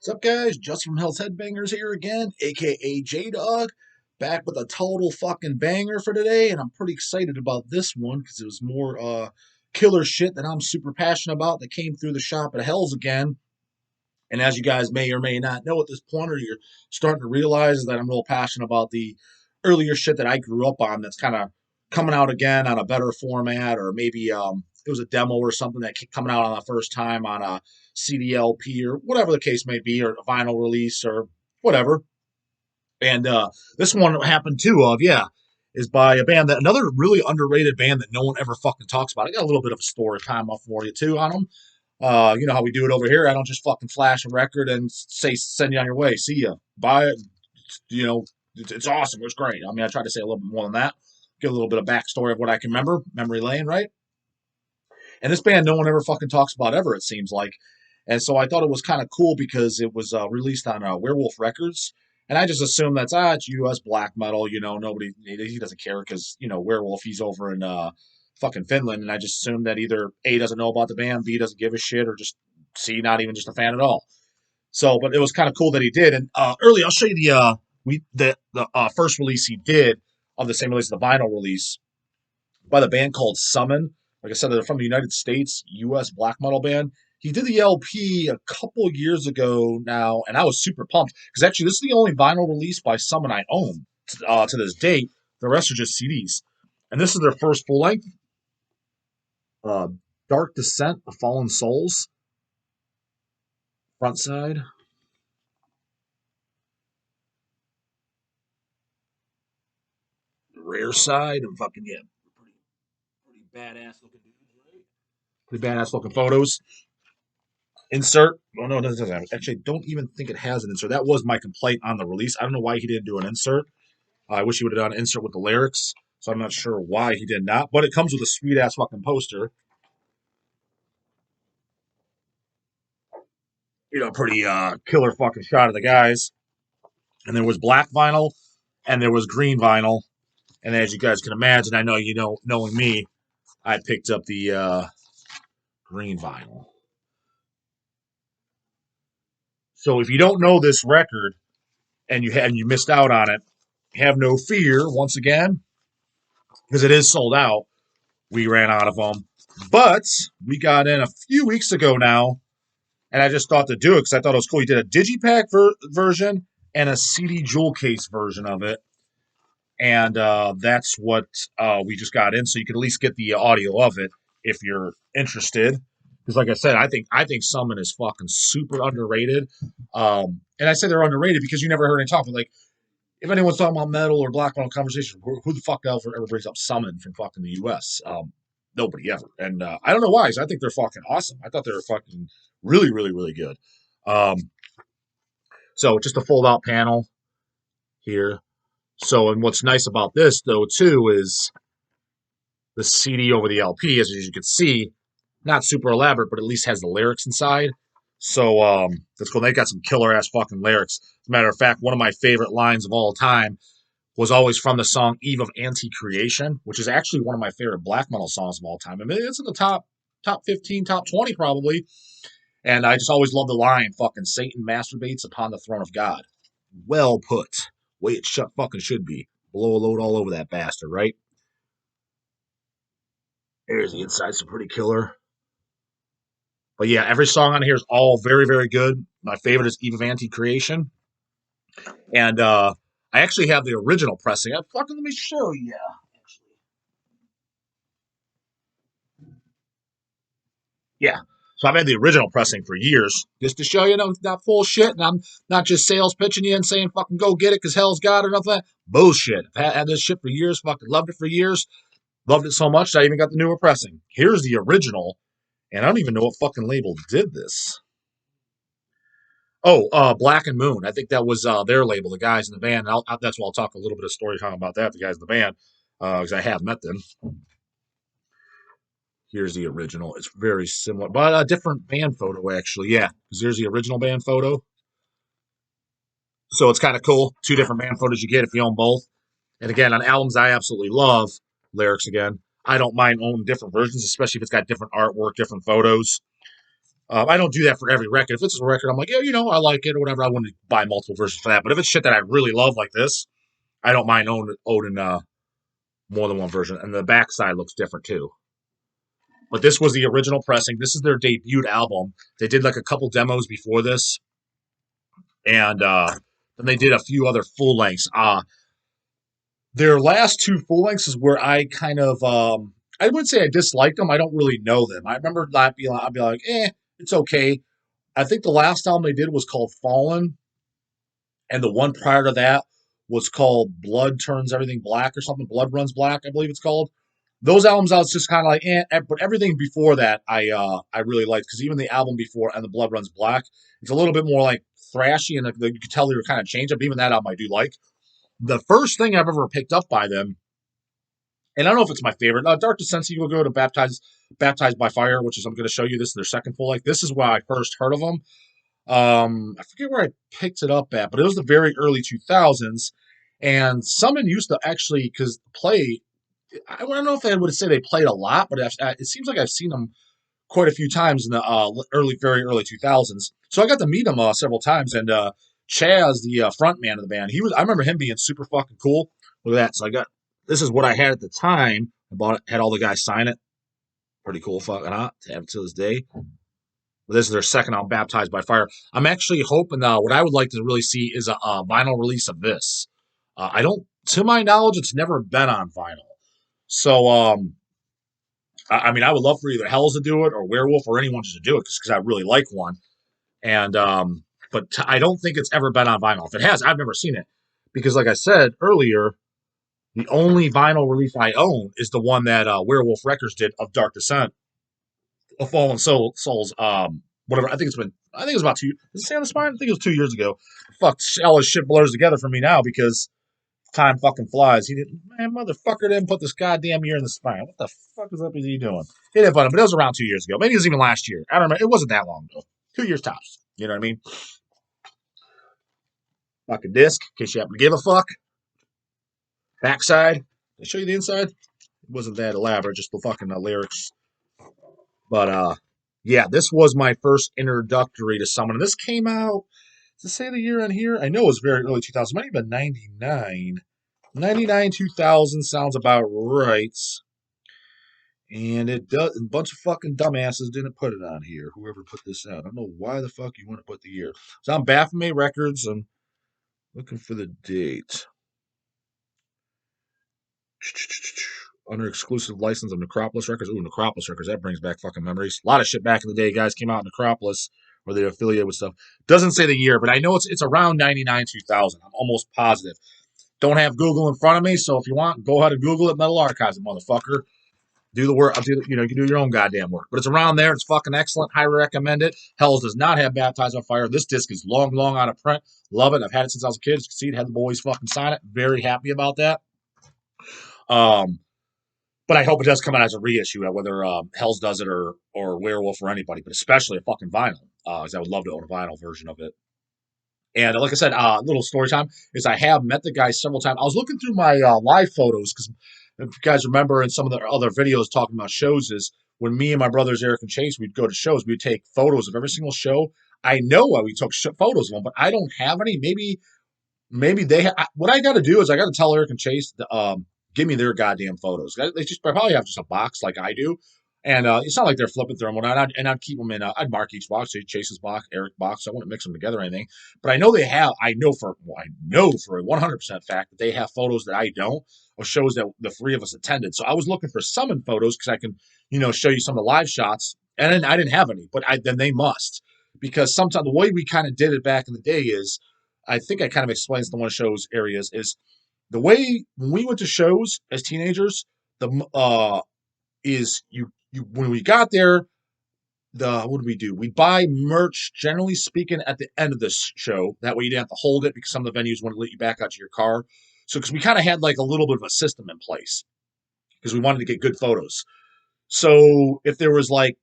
What's up, guys? Justin from Hell's Headbangers here again, aka J-dawg, back with a total fucking banger for today, and I'm pretty excited about this one because it was more killer shit that I'm super passionate about that came through the shop at Hell's again. And as you guys may or may not know at this point, or you're starting to realize that I'm real passionate about the earlier shit that I grew up on that's kind of coming out again on a better format, or maybe it was a demo or something that coming out on the first time on a CDLP or whatever the case may be, or a vinyl release or whatever. And this one happened too is by a band that another really underrated band that no one ever fucking talks about. I got a little bit of a story time up for you too on them. You know how we do it over here. I don't just fucking flash a record and say send you on your way. See ya. Buy it. You know, it's awesome. It's great. I mean, I try to say a little bit more than that. Give a little bit of backstory of what I can remember. Memory lane, right? And this band no one ever fucking talks about ever, it seems like. And so I thought it was kind of cool because it was released on Werewolf Records. And I just assumed it's U.S. black metal. You know, nobody, he doesn't care because, you know, Werewolf, he's over in fucking Finland. And I just assumed that either A, doesn't know about the band, B, doesn't give a shit, or just C, not even just a fan at all. So, but it was kind of cool that he did. And early, I'll show you the first release he did of the same release, the vinyl release by the band called Summon. Like I said, they're from the United States, U.S. black metal band. He did the LP a couple years ago now, and I was super pumped because actually this is the only vinyl release by Summon I own to this date. The rest are just CDs, and this is their first full length. Uh, Dark Descent of Fallen Souls, front side. The rear side, and fucking yeah, pretty badass looking dudes, right? Pretty badass looking photos. Insert. Oh no, it doesn't have. Actually, I don't even think it has an insert. That was my complaint on the release. I don't know why he didn't do an insert. I wish he would have done an insert with the lyrics. So I'm not sure why he did not. But it comes with a sweet ass fucking poster. You know, pretty killer fucking shot of the guys. And there was black vinyl, and there was green vinyl. And as you guys can imagine, I know knowing me, I picked up the green vinyl. So if you don't know this record and you missed out on it, have no fear. Once again, because it is sold out. We ran out of them, but we got in a few weeks ago now, and I just thought to do it because I thought it was cool. He did a digipack version and a CD jewel case version of it, and that's what we just got in. So you could at least get the audio of it if you're interested. Because, like I said, I think Summon is fucking super underrated, and I say they're underrated because you never heard any talk. But like, if anyone's talking about metal or black metal conversation, who the fuck ever brings up Summon from fucking the U.S.? Nobody ever. And I don't know why, because I think they're fucking awesome. I thought they were fucking really, really, really good. So just a fold out panel here. So, and what's nice about this, though, too, is the CD over the LP, as you can see, not super elaborate, but at least has the lyrics inside. So that's cool. They got some killer ass fucking lyrics. As a matter of fact, one of my favorite lines of all time was always from the song Eve of Anti-Creation, which is actually one of my favorite black metal songs of all time. I mean, it's in the top 15, top 20 probably. And I just always love the line, fucking Satan masturbates upon the throne of God. Well put. Way it fucking should be. Blow a load all over that bastard, right? There's the inside, some pretty killer. But yeah, every song on here is all very, very good. My favorite is Eve of Anti-Creation. And I actually have the original pressing. Let me show you. Yeah. So I've had the original pressing for years, just to show you, not full shit, and I'm not just sales pitching you and saying fucking go get it because Hell's got it or nothing. Bullshit. I've had this shit for years, fucking loved it for years, loved it so much that I even got the newer pressing. Here's the original, and I don't even know what fucking label did this. Oh, Black and Moon. I think that was their label, the guys in the band. That's why I'll talk a little bit of story time about that, the guys in the band, because I have met them. Here's the original. It's very similar, but a different band photo, actually. Yeah, because there's the original band photo. So it's kind of cool. Two different band photos you get if you own both. And again, on albums I absolutely love, lyrics again. I don't mind owning different versions, especially if it's got different artwork, different photos. I don't do that for every record. If it's a record, I'm like, yeah, I like it or whatever. I wouldn't buy multiple versions for that. But if it's shit that I really love like this, I don't mind owning more than one version. And the backside looks different too. But this was the original pressing. This is their debut album. They did like a couple demos before this, and then they did a few other full lengths. Their last two full lengths is where I kind of I wouldn't say I disliked them. I don't really know them. I remember I'd be like, it's okay. I think the last album they did was called Fallen, and the one prior to that was called Blood Turns Everything Black or something. Blood Runs Black, I believe it's called. Those albums I was just kind of like, but everything before that I really liked, because even the album before and the Blood Runs Black, it's a little bit more like thrashy, and you could tell they were kind of changed up. Even that album I do like. The first thing I've ever picked up by them, and I don't know if it's my favorite. Dark Descent, you will go to Baptized by Fire, which is I'm going to show you. This is their second full length. This is where I first heard of them. I forget where I picked it up at, but it was the very early 2000s. And someone used to actually play. I don't know if I would say they played a lot, but it seems like I've seen them quite a few times in the very early 2000s. So I got to meet him several times, and Chaz, the front man of the band, I remember him being super fucking cool. Look at that. So this is what I had at the time. I bought it, had all the guys sign it. Pretty cool fucking hot to have it to this day. But this is their second album, Baptized by Fire. I'm actually hoping what I would like to really see is a vinyl release of this. I don't, to my knowledge, it's never been on vinyl. So, I mean, I would love for either Hells to do it or Werewolf or anyone just to do it because I really like one. And but I don't think it's ever been on vinyl. If it has, I've never seen it because, like I said earlier, the only vinyl release I own is the one that Werewolf Records did of Dark Descent, of Fallen Souls. Whatever. I think it was about 2. Does it say on the spine? I think it was 2 years ago. Fuck, all this shit blurs together for me now because time fucking flies. Motherfucker didn't put this goddamn year in the spine. What the fuck is he doing? He didn't put it, but it was around 2 years ago. Maybe it was even last year. I don't remember. It wasn't that long ago. 2 years tops. You know what I mean? Fucking disc, in case you happen to give a fuck. Backside. Did I show you the inside? It wasn't that elaborate, just the fucking lyrics. But yeah, this was my first introductory to someone. And this came out, does it say the year on here? I know it was very early 2000. Might have been 99. 99, 2000 sounds about right. And it does. A bunch of fucking dumbasses didn't put it on here. Whoever put this out. I don't know why the fuck you want to put the year. So I'm Baphomet Records. I'm looking for the date. Under exclusive license of Necropolis Records. Ooh, Necropolis Records. That brings back fucking memories. A lot of shit back in the day, guys, came out in Necropolis where they're affiliated with stuff. Doesn't say the year, but I know it's around 99, 2000. I'm almost positive. Don't have Google in front of me, so if you want, go ahead and Google it. Metal Archives, motherfucker. Do the work. You can do your own goddamn work. But it's around there. It's fucking excellent. Highly recommend it. Hells does not have Baptized on Fire. This disc is long, long out of print. Love it. I've had it since I was a kid. As you can see, it had the boys fucking sign it. Very happy about that. But I hope it does come out as a reissue, whether Hells does it or Werewolf or anybody, but especially a fucking vinyl, because I would love to own a vinyl version of it. And like I said, little story time is I have met the guy several times. I was looking through my live photos because if you guys remember in some of the other videos talking about shows is when me and my brothers Eric and Chase, we'd go to shows, we'd take photos of every single show. I know why we took photos of them, but I don't have any. Maybe what I got to do is I got to tell Eric and Chase to give me their goddamn photos. They probably have just a box like I do. And it's not like they're flipping through them. I'd keep them in. I'd mark each box, so Chase's box, Eric's box. So I wouldn't mix them together or anything. But I know they have. I know for a 100% fact that they have photos that I don't, or shows that the three of us attended. So I was looking for summon photos because I can, show you some of the live shots. And then I didn't have any, but then they must, because sometimes the way we kind of did it back in the day is, I think I kind of explained to one of the show's areas is the way when we went to shows as teenagers, is you when we got there, what did we do? We buy merch, generally speaking, at the end of this show. That way you didn't have to hold it because some of the venues want to let you back out to your car. So because we kind of had like a little bit of a system in place because we wanted to get good photos. So if there was like,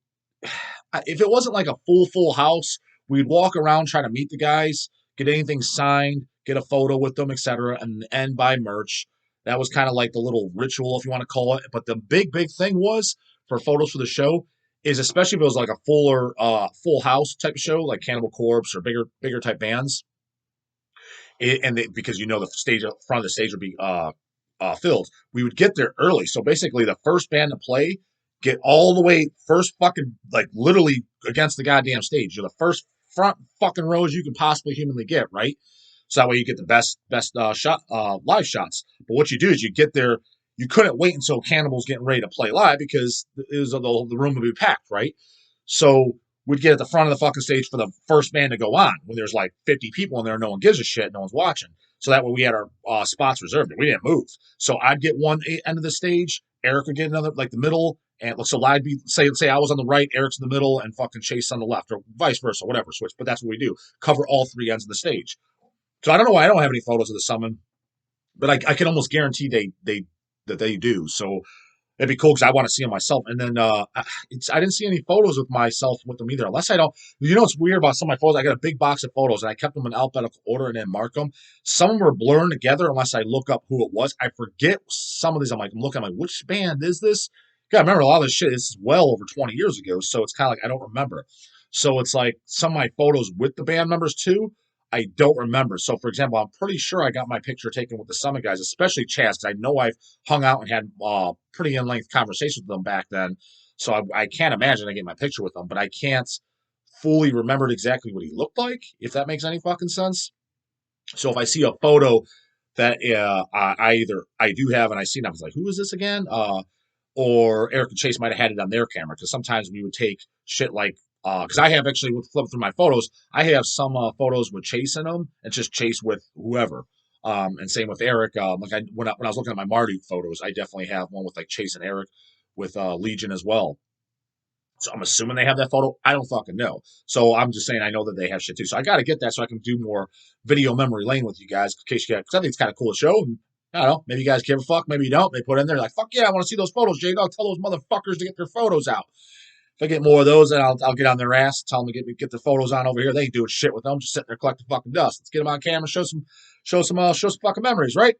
if it wasn't like a full house, we'd walk around trying to meet the guys, get anything signed, get a photo with them, etc., and end buy merch. That was kind of like the little ritual, if you want to call it. But the big thing was for photos for the show is especially if it was like a fuller, full house type of show, like Cannibal Corpse or bigger type bands, because the stage up front of the stage would be filled. We would get there early, so basically the first band to play get all the way first fucking like literally against the goddamn stage. You're the first front fucking rows you can possibly humanly get, right? So that way you get the best shot live shots. But what you do is you get there. You couldn't wait until Cannibal's getting ready to play live because the room would be packed, right? So we'd get at the front of the fucking stage for the first band to go on when there's like 50 people in there, no one gives a shit, no one's watching. So that way we had our spots reserved and we didn't move. So I'd get one end of the stage, Eric would get another, like the middle, and so I'd be say I was on the right, Eric's in the middle, and fucking Chase on the left, or vice versa, whatever, switch. But that's what we do: cover all three ends of the stage. So I don't know why I don't have any photos of the summon, but I can almost guarantee they do. So it'd be cool because I want to see them myself. And then I didn't see any photos with myself with them either, unless I don't. You know what's weird about some of my photos? I got a big box of photos and I kept them in alphabetical order and then mark them. Some of them were blurring together unless I look up who it was. I forget some of these. I'm looking, which band is this? You gotta remember a lot of this shit. This is well over 20 years ago, so it's kind of like I don't remember. So it's like some of my photos with the band members too. I don't remember. So, for example, I'm pretty sure I got my picture taken with the Summit guys, especially Chaz, because I know I've hung out and had pretty in-length conversations with them back then. So I can't imagine I get my picture with them, but I can't fully remember exactly what he looked like, if that makes any fucking sense. So if I see a photo that I do have and I see it, I was like, who is this again? Or Eric and Chase might have had it on their camera because sometimes we would take shit like because I have actually with flipping through my photos, I have some photos with Chase in them and just Chase with whoever. And same with Eric. When I was looking at my Marduk photos, I definitely have one with like Chase and Eric with Legion as well. So I'm assuming they have that photo. I don't fucking know. So I'm just saying I know that they have shit too. So I got to get that so I can do more video memory lane with you guys in case you guys, because I think it's kind of cool to show. And I don't know. Maybe you guys give a fuck. Maybe you don't. They put in there like, fuck yeah, I want to see those photos, J-dawg. Tell those motherfuckers to get their photos out. If I get more of those, then I'll get on their ass, tell them to get the photos on over here. They ain't doing shit with them, just sitting there collecting fucking dust. Let's get them on camera, show some fucking memories, right?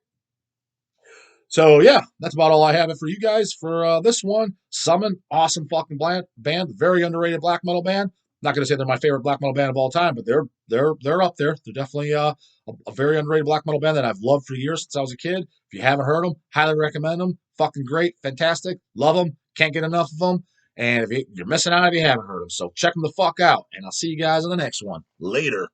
So yeah, that's about all I have for you guys for this one. Summon, awesome fucking band, very underrated black metal band. Not gonna say they're my favorite black metal band of all time, but they're up there. They're definitely a very underrated black metal band that I've loved for years since I was a kid. If you haven't heard them, highly recommend them. Fucking great, fantastic, love them. Can't get enough of them. And if you're missing out if you haven't heard them, so check them the fuck out. And I'll see you guys in the next one. Later.